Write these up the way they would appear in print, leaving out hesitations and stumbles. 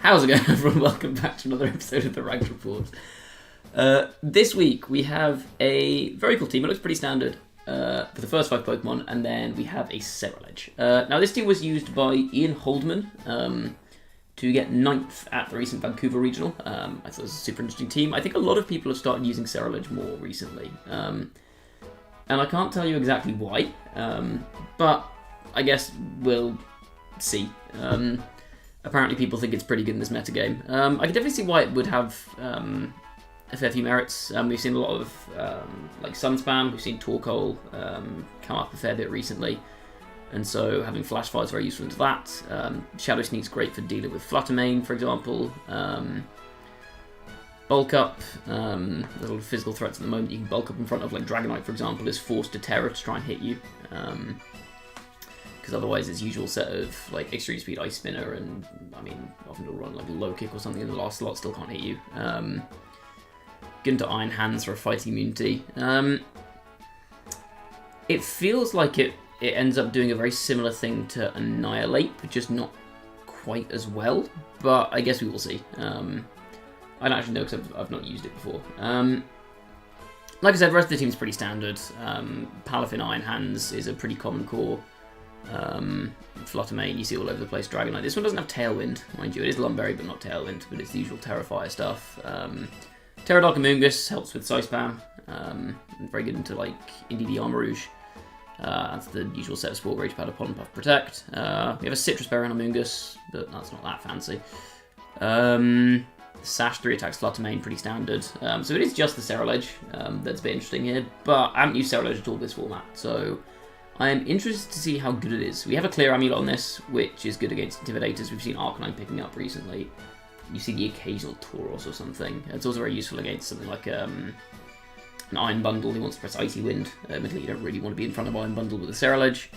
How's it going, everyone? Welcome back to another episode of the Ranked Report. This week we have a very cool team. It looks pretty standard for the first 5 Pokemon, and then we have a Ceruledge. Now this team was used by Ian Holdeman to get 9th at the recent Vancouver Regional. I thought it was a super interesting team. I think a lot of people have started using Ceruledge more recently. And I can't tell you exactly why, but I guess we'll see. Apparently people think it's pretty good in this metagame. I can definitely see why it would have a fair few merits. We've seen a lot of like Sun Spam, we've seen Torkoal come up a fair bit recently, and so having Flash Fire is very useful into that. Shadow Sneak's great for dealing with Fluttermane, for example. Bulk Up, there's a lot of physical threats at the moment you can bulk up in front of, like Dragonite, for example, is forced to Terror to try and hit you. Because otherwise its usual set of like extreme speed Ice Spinner and I mean often it'll run like a low kick or something in the last slot, still can't hit you. Good into Iron Hands for a fighting immunity. It feels like it ends up doing a very similar thing to Annihilate, but just not quite as well. But I guess we will see. I don't actually know because I've not used it before. Like I said, the rest of the team's pretty standard. Palafin Iron Hands is a pretty common core. Fluttermane you see all over the place. Dragonite. This one doesn't have Tailwind, mind you. It is Lumberry, but not Tailwind. But it's the usual Terrafire stuff. Terradark Amoonguss helps with Psy Spam. Very good into like Indeedee Armarouge. That's the usual set of Sport Rage, Powder, Pollen Puff, Protect. We have a Citrus Berry on Amoonguss, but that's not that fancy. Sash 3 attacks Fluttermane, pretty standard. So it is just the Ceruledge that's a bit interesting here, but I haven't used Ceruledge at all this format, so I am interested to see how good it is. We have a Clear Amulet on this, which is good against Intimidators. We've seen Arcanine picking up recently. You see the occasional Tauros or something. It's also very useful against something like an Iron Bundle who wants to press Icy Wind. Admittedly, you don't really want to be in front of Iron Bundle with a Ceruledge.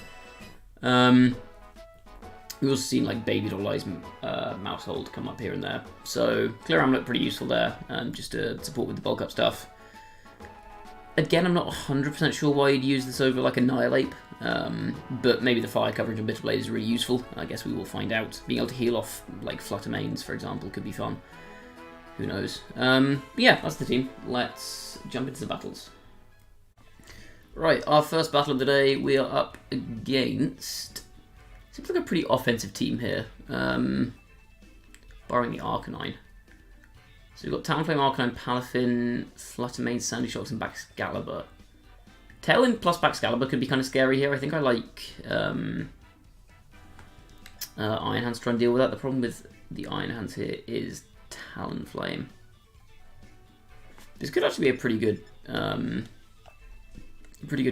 We've also seen like Baby Doll Eyes Mousehold come up here and there. So Clear Amulet pretty useful there, just to support with the bulk up stuff. Again, I'm not 100% sure why you'd use this over like Annihilate, but maybe the fire coverage on Bitter Blade is really useful. I guess we will find out. Being able to heal off like Fluttermanes, for example, could be fun. Who knows? But yeah, that's the team. Let's jump into the battles. Right, our first battle of the day, we are up against... Seems like a pretty offensive team here, barring the Arcanine. So we've got Talonflame, Arcanine, Palafin, Fluttermane, Sandy Shocks, and Baxcalibur. Tailwind plus Baxcalibur could be kind of scary here. I think I like Iron Hands to try and deal with that. The problem with the Iron Hands here is Talonflame. This could actually be a pretty good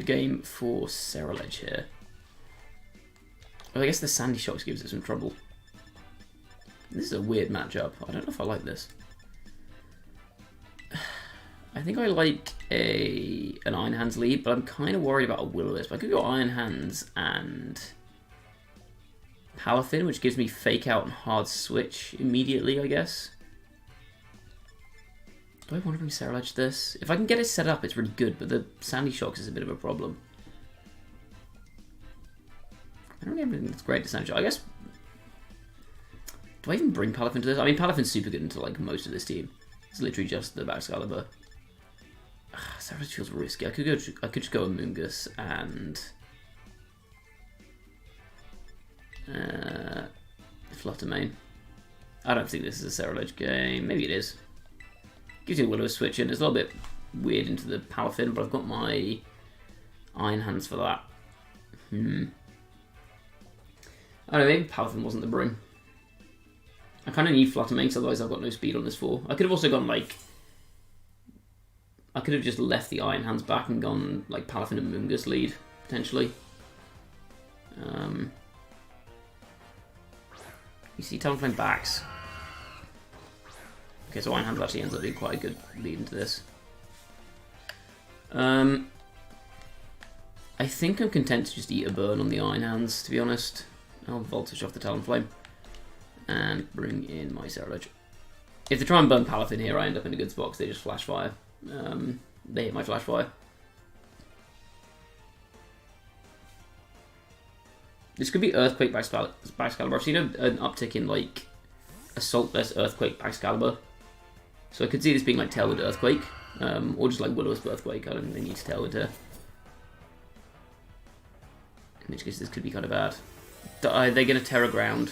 game for Ceruledge here. Well, I guess the Sandy Shocks gives it some trouble. This is a weird matchup. I don't know if I like this. I think I like an Iron Hands lead, but I'm kind of worried about a Will-O-Wisp. I could go Iron Hands and Palafin, which gives me Fake Out and Hard Switch immediately, I guess. Do I want to bring Ceruledge this? If I can get it set up, it's really good, but the Sandy Shocks is a bit of a problem. I don't really have anything that's great to Sandy Shocks. I guess... Do I even bring Palafin to this? I mean, Palafin's super good into like most of this team. It's literally just the Baxcalibur. Ceruledge feels risky. I could just go Amoonguss and Fluttermane. I don't think this is a Ceruledge game. Maybe it is. Gives you a Will-O-Wisp switch in. It's a little bit weird into the Palafin, but I've got my Iron Hands for that. I don't know, maybe Palafin wasn't the bring. I kind of need Fluttermane, because otherwise I've got no speed on this 4. I could have also gone like... I could have just left the Iron Hands back and gone like Palafin and Amoonguss lead, potentially. You see Talonflame backs. Okay, so Iron Hands actually ends up being quite a good lead into this. I think I'm content to just eat a burn on the Iron Hands, to be honest. I'll Voltage off the Talonflame and bring in my Ceruledge. If they try and burn Palafin here, I end up in a good spot because they just Flash Fire. They hit my Flash Fire. This could be Earthquake Baxcalibur. I've seen an uptick in like Assault vs Earthquake Excalibur. So I could see this being like Tailwind Earthquake, or just like Will-O-Wisp Earthquake. I don't really need to Tailwind here. In which case this could be kind of bad. Are they going to Terra Ground?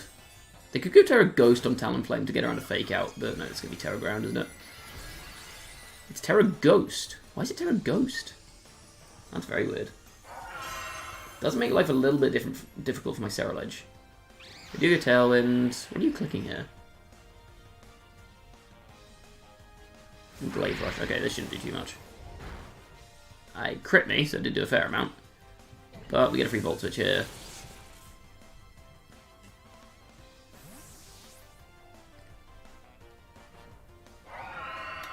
They could go Terra Ghost on Talonflame to get around a Fake Out, but no, it's going to be Terra Ground, isn't it? It's Terra Ghost. Why is it Terra Ghost? That's very weird. Does make life a little bit difficult for my Ceruledge. I do go Tailwind. What are you clicking here? Glaive Rush. Okay, this shouldn't do too much. I crit me, so it did do a fair amount. But we get a free Volt Switch here.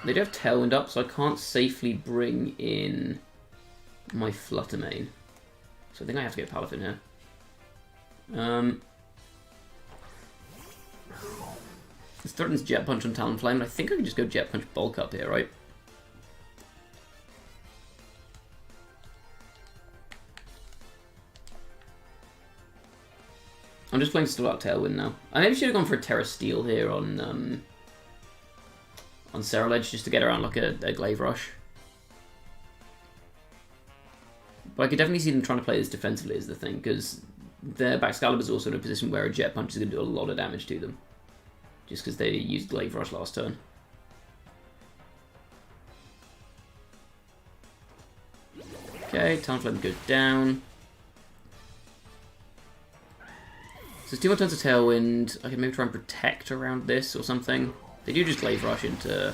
They do have Tailwind up, so I can't safely bring in my Fluttermane. So I think I have to get Palafin here. This threatens Jet Punch on Talonflame, but I think I can just go Jet Punch Bulk up here, right? I'm just playing still out Tailwind now. I maybe should have gone for a Terra Steel here on Ceruledge just to get around like a Glaive Rush. But I could definitely see them trying to play this defensively is the thing, because their Excalibur's also in a position where a Jet Punch is going to do a lot of damage to them. Just because they used Glaive Rush last turn. Okay, Talonflame goes down. So it's 2 more turns of Tailwind. I can maybe try and protect around this or something. They do just Glaive Rush into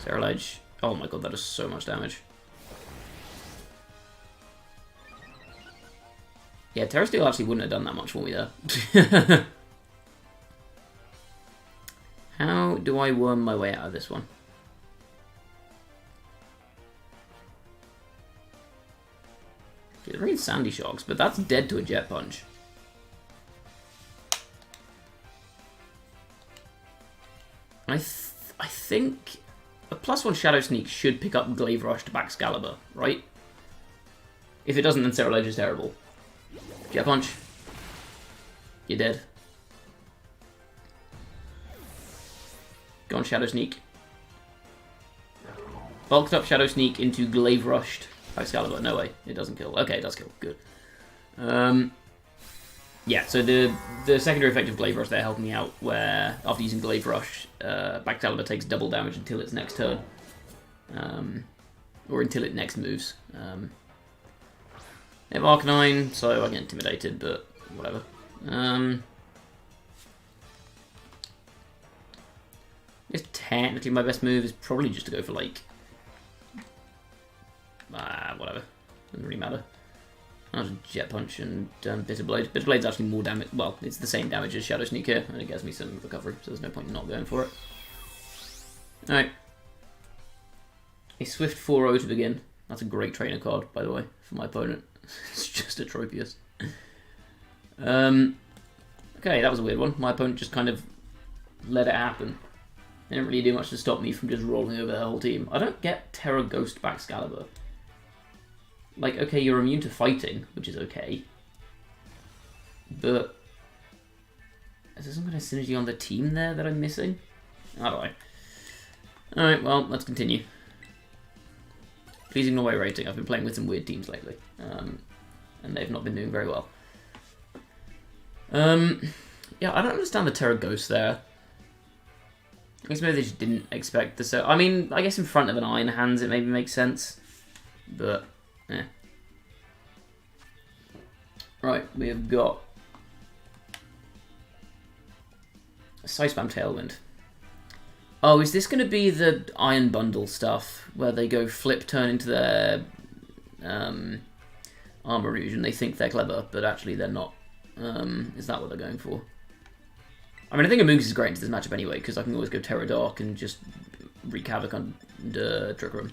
Ceruledge. Oh my god, that does so much damage. Yeah, Terra Steel actually wouldn't have done that much for me there. How do I worm my way out of this one? They're bringing Sandy Shocks, but that's dead to a Jet Punch. I think a +1 Shadow Sneak should pick up Glaive Rush to Excalibur, right? If it doesn't, then Ceruledge is terrible. Jet Punch. You're dead. Go on Shadow Sneak. Bulked up Shadow Sneak into Glaive Rushed Excalibur. No way. It doesn't kill. Okay, it does kill. Good. Yeah, so the secondary effect of Glaive Rush there helped me out, where after using Glaive Rush, Excalibur takes double damage until its next turn. Or until it next moves. They have Arcanine, so I get intimidated, but whatever. I guess technically my best move is probably just to go for like... whatever. Doesn't really matter. I'll just Jet Punch and Bitter Blade. Bitter Blade's actually more damage. Well, it's the same damage as Shadow Sneak here, and it gets me some recovery, so there's no point in not going for it. Alright. A Swift 4-0 to begin. That's a great trainer card, by the way, for my opponent. It's just a Tropius. Okay, that was a weird one. My opponent just kind of let it happen. They didn't really do much to stop me from just rolling over their whole team. I don't get Terra Ghost Excalibur. Like, okay, you're immune to fighting, which is okay. But is there some kind of synergy on the team there that I'm missing? I don't know. Alright, well, let's continue. Please ignore my rating. I've been playing with some weird teams lately. And they've not been doing very well. Yeah, I don't understand the Terra Ghost there. I guess maybe they just didn't expect the so. I mean, I guess in front of an Iron Hands it maybe makes sense. But, eh. Right, we have got a Side Spam Tailwind. Oh, is this going to be the Iron Bundle stuff, where they go flip turn into their Armor Rouge and they think they're clever, but actually they're not? Is that what they're going for? I mean, I think a Moongus is great into this matchup anyway, because I can always go Terra Dark and just wreak havoc on Trick Room.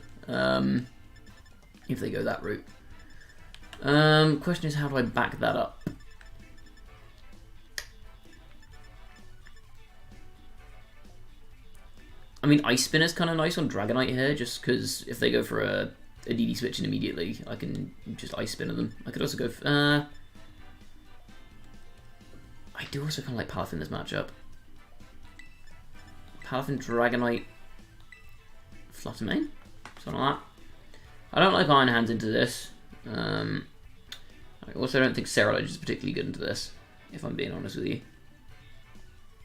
If they go that route. Question is, how do I back that up? I mean, Ice Spinner's kind of nice on Dragonite here, just because if they go for a DD switch in immediately, I can just Ice Spinner them. I could also go for... I do also kind of like Palafin this matchup. Palafin, Dragonite, Fluttermane, something like that. I don't like Iron Hands into this. I also don't think Ceruledge is particularly good into this, if I'm being honest with you.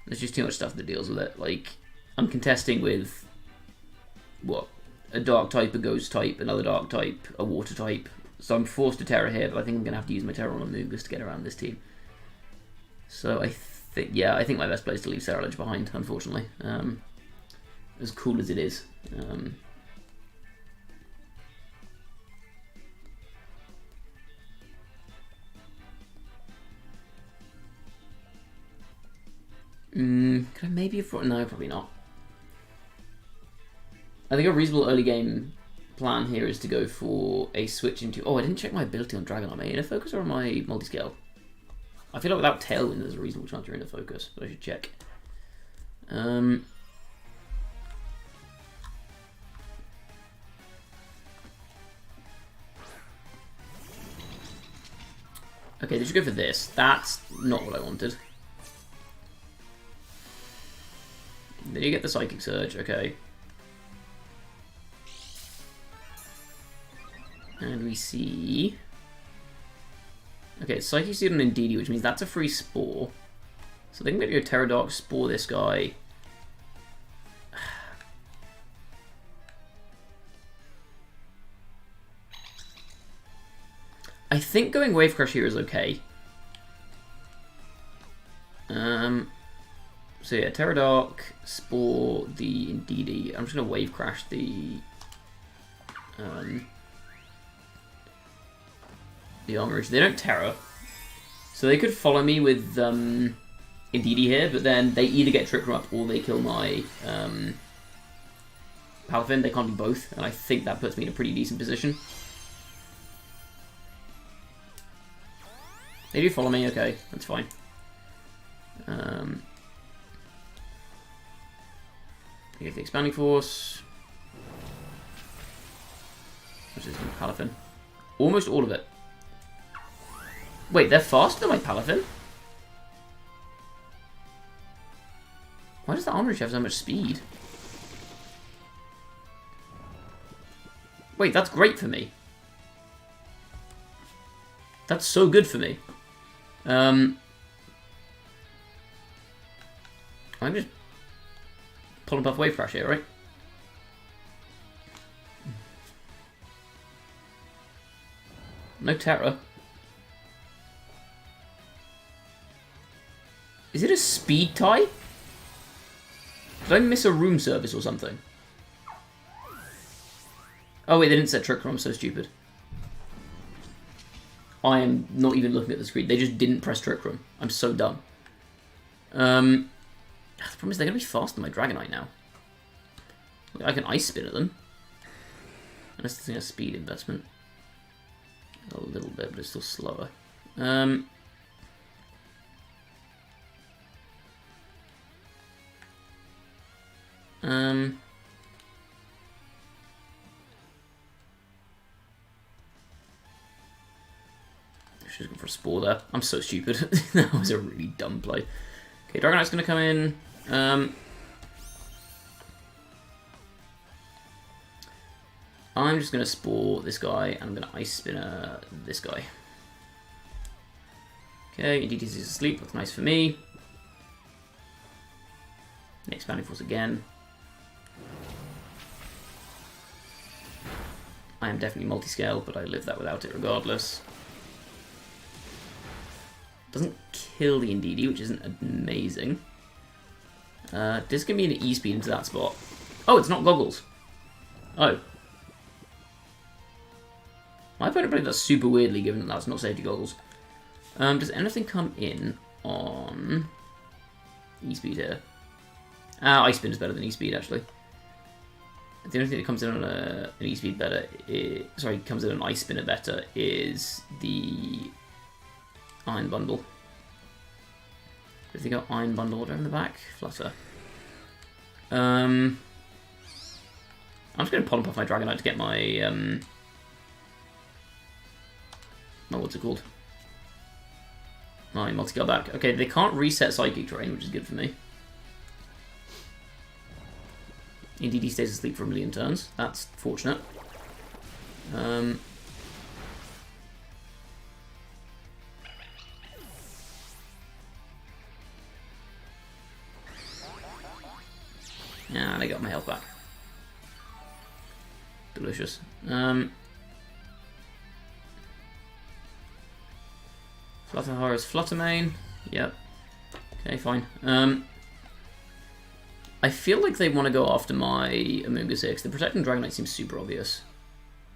There's just too much stuff that deals with it. Like, I'm contesting with, what, a Dark type, a Ghost type, another Dark type, a Water type. So I'm forced to Terra here, but I think I'm going to have to use my Terra on a move just to get around this team. So I think my best play is to leave Ceruledge behind, unfortunately. As cool as it is. Could I maybe have brought... No, probably not. I think a reasonable early game plan here is to go for a switch into... Oh, I didn't check my ability on Dragon. Am I inner focus or am I multi-scale? I feel like without Tailwind there's a reasonable chance you're inner focus, but I should check. Okay, they should go for this. That's not what I wanted. Then you get the Psychic Surge, okay. And we see... Okay, Psychic Seed on Indeedee, which means that's a free Spore. So they can maybe go Pterodactyl, Spore this guy. I think going Wave Crash here is okay. So yeah, Pterodactyl, Spore the Indeedee. I'm just going to Wave Crash the Armorage. They don't Terra, so they could follow me with Indeedee here, but then they either get Trick Room up or they kill my Palafin. They can't do both, and I think that puts me in a pretty decent position. They do follow me, okay, that's fine. I get the Expanding Force. Which is Palafin. Almost all of it. Wait, they're faster than my Palafin? Why does the Armorage have so much speed? Wait, that's great for me. That's so good for me. I'm just pulling off Wave Crash here, right? No Terra. Is it a speed tie? Did I miss a room service or something? Oh wait, they didn't set Trick Room, I'm so stupid. I am not even looking at the screen. They just didn't press Trick Room. I'm so dumb. The problem is they're going to be faster than my Dragonite now. I can Ice Spin at them. Unless it's a speed investment. A little bit, but it's still slower. I should go for a Spore there. I'm so stupid. That was a really dumb play. Okay, Dragonite's going to come in. I'm just going to Spore this guy, and I'm going to Ice Spinner this guy. Okay, Indeedee's asleep, that's nice for me. Expanding Force again. I am definitely multi-scale, but I live that without it regardless. Doesn't kill the Indeedee, which isn't amazing. This can be an E-Speed into that spot. Oh, it's not Goggles. Oh. My opponent played that super weirdly, given that that's not Safety Goggles. Does anything come in on E-Speed here? Ice Spin is better than E-Speed, actually. The only thing that comes in on an E-Speed better is... Sorry, comes in on Ice Spinner better is the Iron Bundle. If they got Iron Bundle order in the back, Flutter. I'm just going to Polymorph my Dragonite to get my... what's it called? My multi-scale back. Okay, they can't reset Psychic Terrain, which is good for me. Indeed, he stays asleep for a million turns. That's fortunate. Yeah, I got my health back. Delicious. Flutterhorus Fluttermane. Yep. Okay, fine. I feel like they want to go after my Amoonguss here, because the Protecting Dragonite seems super obvious.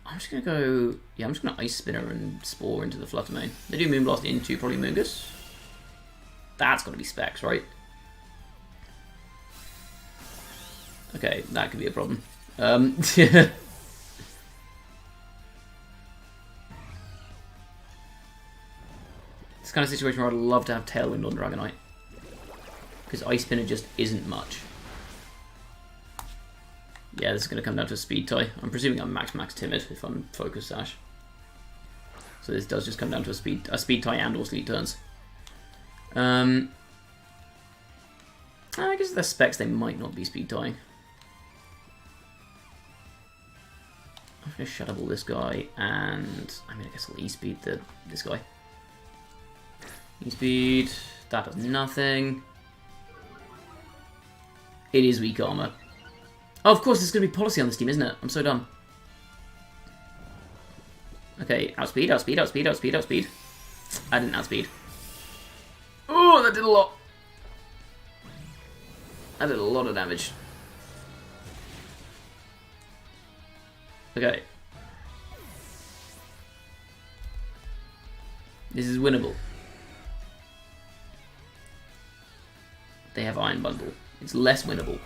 I'm just going to go... Yeah, I'm just going to Ice Spinner and Spore into the Fluttermane. They do Moonblast into probably Amoonguss. That's got to be Specs, right? Okay, that could be a problem. It's the kind of situation where I'd love to have Tailwind on Dragonite. Because Ice Spinner just isn't much. Yeah, this is going to come down to a speed tie. I'm presuming I'm max timid if I'm Focus Sash. So this does just come down to a speed tie and or sleep turns. I guess their specs they might not be speed tying. I'm going to shut up all this guy and I guess I'll E-speed this guy. E-speed, that does nothing. It is weak armor. Oh, of course, there's going to be policy on this team, isn't it? I'm so dumb. Okay, outspeed, outspeed, outspeed, outspeed, outspeed. I didn't outspeed. Oh, that did a lot. That did a lot of damage. Okay. This is winnable. They have Iron Bundle. It's less winnable.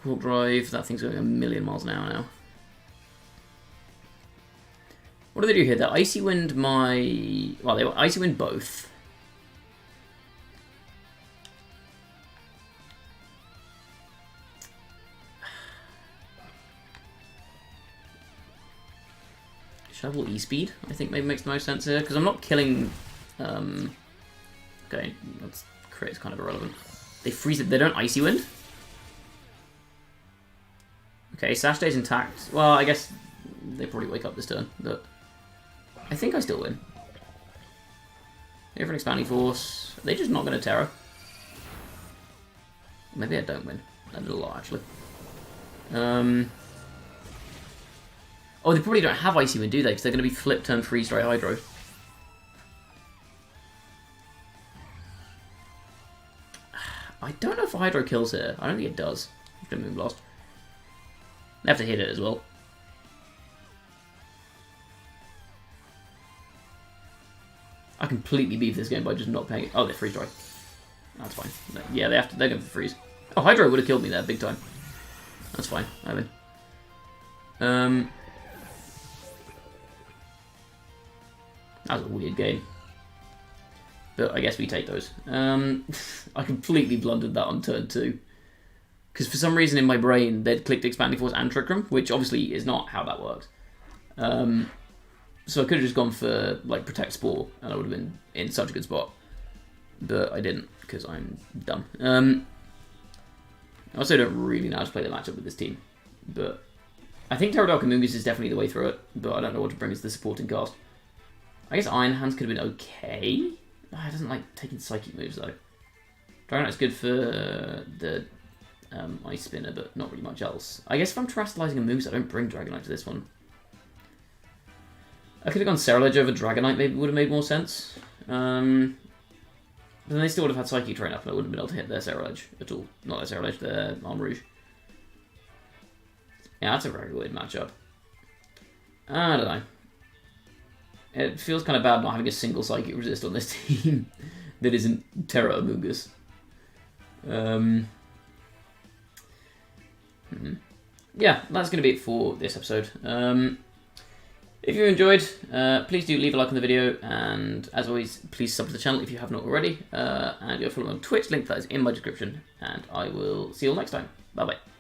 Quark Drive, that thing's going a million miles an hour now. What do they do here? They Icy Wind my... Well, they Icy Wind both. Shovel E-Speed, I think maybe makes the most sense here, because I'm not killing... Okay, that's creates kind of irrelevant. They freeze it, they don't Icy Wind? Okay, Sash stays intact. Well, I guess they probably wake up this turn, but I think I still win. Here for an Expanding Force. Are they just not going to Terror? Maybe I don't win. I did a lot, actually. Oh, they probably don't have Icy Wind, do they? Because they're going to be Flip turn Freeze Dry Hydro. I don't know if Hydro kills here. I don't think it does. After Moonblast. They have to hit it as well. I completely beat this game by just not paying it. Oh, they freeze dry. That's fine. Yeah, they have to. They're going to freeze. Oh, Hydro would have killed me there, big time. That's fine. I win. That was a weird game. But I guess we take those. I completely blundered that on turn 2. Because for some reason in my brain, they'd clicked Expanding Force and Trick Room, which obviously is not how that works. So I could have just gone for like Protect Spore, and I would have been in such a good spot. But I didn't, because I'm dumb. I also don't really know how to play the matchup with this team. But I think Pterodactyl Amoonguss is definitely the way through it, but I don't know what to bring as the supporting cast. I guess Iron Hands could have been okay. Oh, it doesn't like taking psychic moves though. Dragonite's good for the Ice Spinner, but not really much else. I guess if I'm terrestrializing a moose, I don't bring Dragonite to this one. I could have gone Ceruledge over Dragonite, maybe would have made more sense. But then they still would have had Psychic Terrain up, and I wouldn't have been able to hit their Ceruledge at all. Not their Ceruledge, their Armourouge. Yeah, that's a very weird matchup. I don't know. It feels kind of bad not having a single Psychic Resist on this team that isn't Terra Amoonguss. Yeah, that's going to be it for this episode. If you enjoyed, please do leave a like on the video, and as always, please sub to the channel if you have not already, and you'll follow me on Twitch, link for that is in my description, and I will see you all next time. Bye bye.